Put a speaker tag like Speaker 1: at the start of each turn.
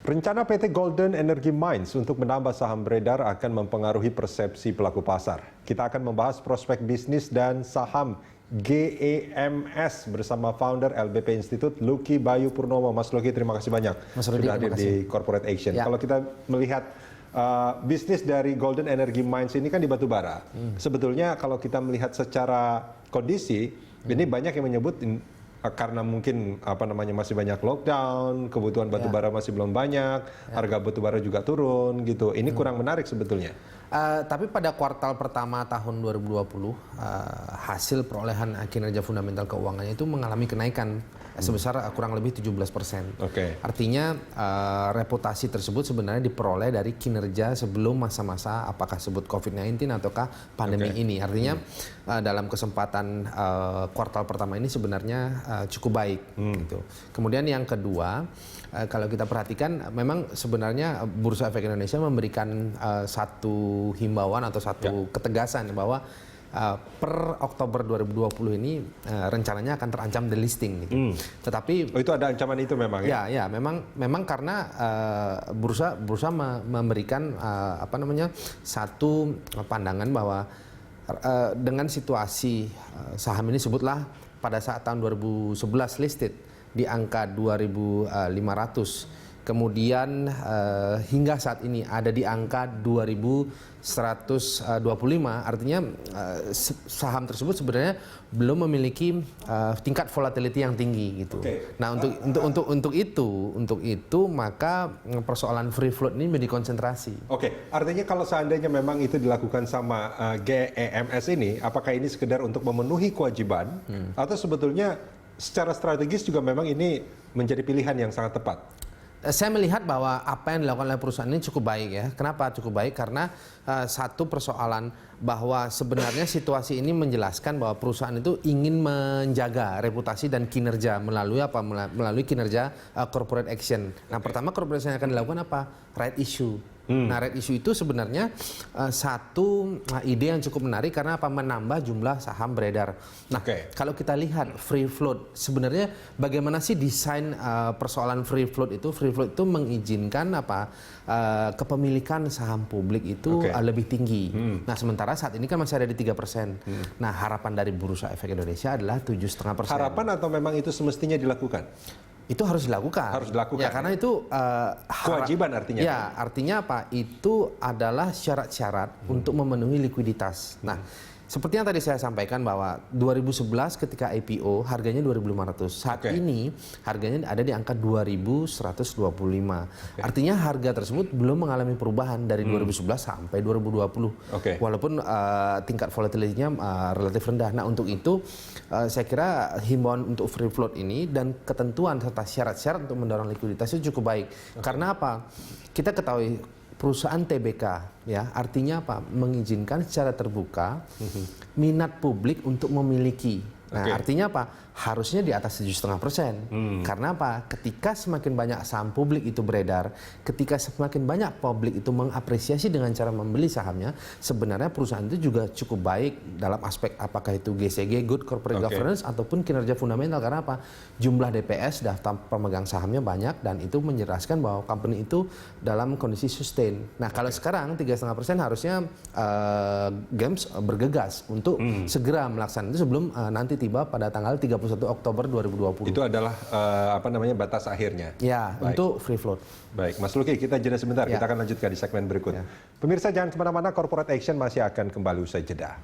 Speaker 1: Rencana PT Golden Energy Mines untuk menambah saham beredar akan mempengaruhi persepsi pelaku pasar. Kita akan membahas prospek bisnis dan saham GEMS bersama founder LBP Institute, Lucky Bayu Purnomo. Mas Lucky, terima kasih banyak sudah hadir di Corporate Action. Ya. Kalau kita melihat bisnis dari Golden Energy Mines ini kan di batubara. Sebetulnya kalau kita melihat secara kondisi, ini banyak yang menyebut karena mungkin masih banyak lockdown, kebutuhan batubara masih belum banyak, harga batubara juga turun gitu. Ini kurang menarik sebetulnya.
Speaker 2: Tapi pada kuartal pertama tahun 2020 hasil perolehan kinerja fundamental keuangannya itu mengalami kenaikan sebesar kurang lebih 17%. Artinya reputasi tersebut sebenarnya diperoleh dari kinerja sebelum masa-masa apakah sebut COVID-19 ataukah pandemi ini. Artinya dalam kesempatan kuartal pertama ini sebenarnya cukup baik. Gitu. Kemudian yang kedua, kalau kita perhatikan memang sebenarnya Bursa Efek Indonesia memberikan satu himbauan atau satu ketegasan bahwa per Oktober 2020 ini rencananya akan terancam delisting gitu. Tetapi
Speaker 1: itu ada ancaman itu memang ya?
Speaker 2: Ya, memang karena bursa memberikan satu pandangan bahwa dengan situasi saham ini sebutlah pada saat tahun 2011 listed di angka 2.500. Kemudian hingga saat ini ada di angka 2.125, artinya saham tersebut sebenarnya belum memiliki tingkat volatility yang tinggi gitu. Nah untuk itu maka persoalan free float ini menjadi konsentrasi.
Speaker 1: Artinya kalau seandainya memang itu dilakukan sama GEMS ini, apakah ini sekedar untuk memenuhi kewajiban atau sebetulnya secara strategis juga memang ini menjadi pilihan yang sangat tepat?
Speaker 2: Saya melihat bahwa apa yang dilakukan oleh perusahaan ini cukup baik ya. Kenapa cukup baik? Karena satu persoalan bahwa sebenarnya situasi ini menjelaskan bahwa perusahaan itu ingin menjaga reputasi dan kinerja melalui apa? Melalui kinerja corporate action. Nah, pertama corporate action yang akan dilakukan apa? Right issue. Nah, right issue itu sebenarnya satu ide yang cukup menarik karena apa? Menambah jumlah saham beredar. Nah, kalau kita lihat free float, sebenarnya bagaimana sih desain persoalan free float itu? Free float itu mengizinkan kepemilikan saham publik itu lebih tinggi. Nah, sementara saat ini kan masih ada di 3%. Nah, harapan dari Bursa Efek Indonesia adalah 7,5%.
Speaker 1: Harapan atau memang itu semestinya dilakukan?
Speaker 2: Itu harus dilakukan.
Speaker 1: Harus dilakukan.
Speaker 2: Ya, karena itu
Speaker 1: kewajiban artinya.
Speaker 2: Ya, artinya apa? Itu adalah syarat-syarat untuk memenuhi likuiditas. Nah, seperti yang tadi saya sampaikan bahwa 2011 ketika IPO harganya 2.500. Saat ini harganya ada di angka 2.125. Artinya harga tersebut belum mengalami perubahan dari 2011 sampai 2020. Walaupun tingkat volatility-nya relatif rendah. Nah, untuk itu saya kira himbauan untuk free float ini dan ketentuan serta syarat-syarat untuk mendorong likuiditas itu cukup baik. Karena apa? Kita ketahui perusahaan TBK, ya, artinya apa? Mengizinkan secara terbuka minat publik untuk memiliki. Nah, artinya apa? Harusnya di atas 7,5%. Karena apa? Ketika semakin banyak saham publik itu beredar, ketika semakin banyak publik itu mengapresiasi dengan cara membeli sahamnya, sebenarnya perusahaan itu juga cukup baik dalam aspek apakah itu GCG, good corporate governance, ataupun kinerja fundamental. Karena apa? Jumlah DPS, daftar pemegang sahamnya banyak, dan itu menjelaskan bahwa company itu dalam kondisi sustain. Nah, kalau sekarang 3,5% harusnya GEMS bergegas untuk segera melaksanakan itu sebelum nanti tiba pada tanggal 31 Oktober 2020.
Speaker 1: Itu adalah batas akhirnya.
Speaker 2: Ya, untuk free float.
Speaker 1: Baik, Mas Lucky, kita jeda sebentar. Kita akan lanjutkan di segmen berikut. Pemirsa, jangan kemana-mana, Corporate Action masih akan kembali usai jeda.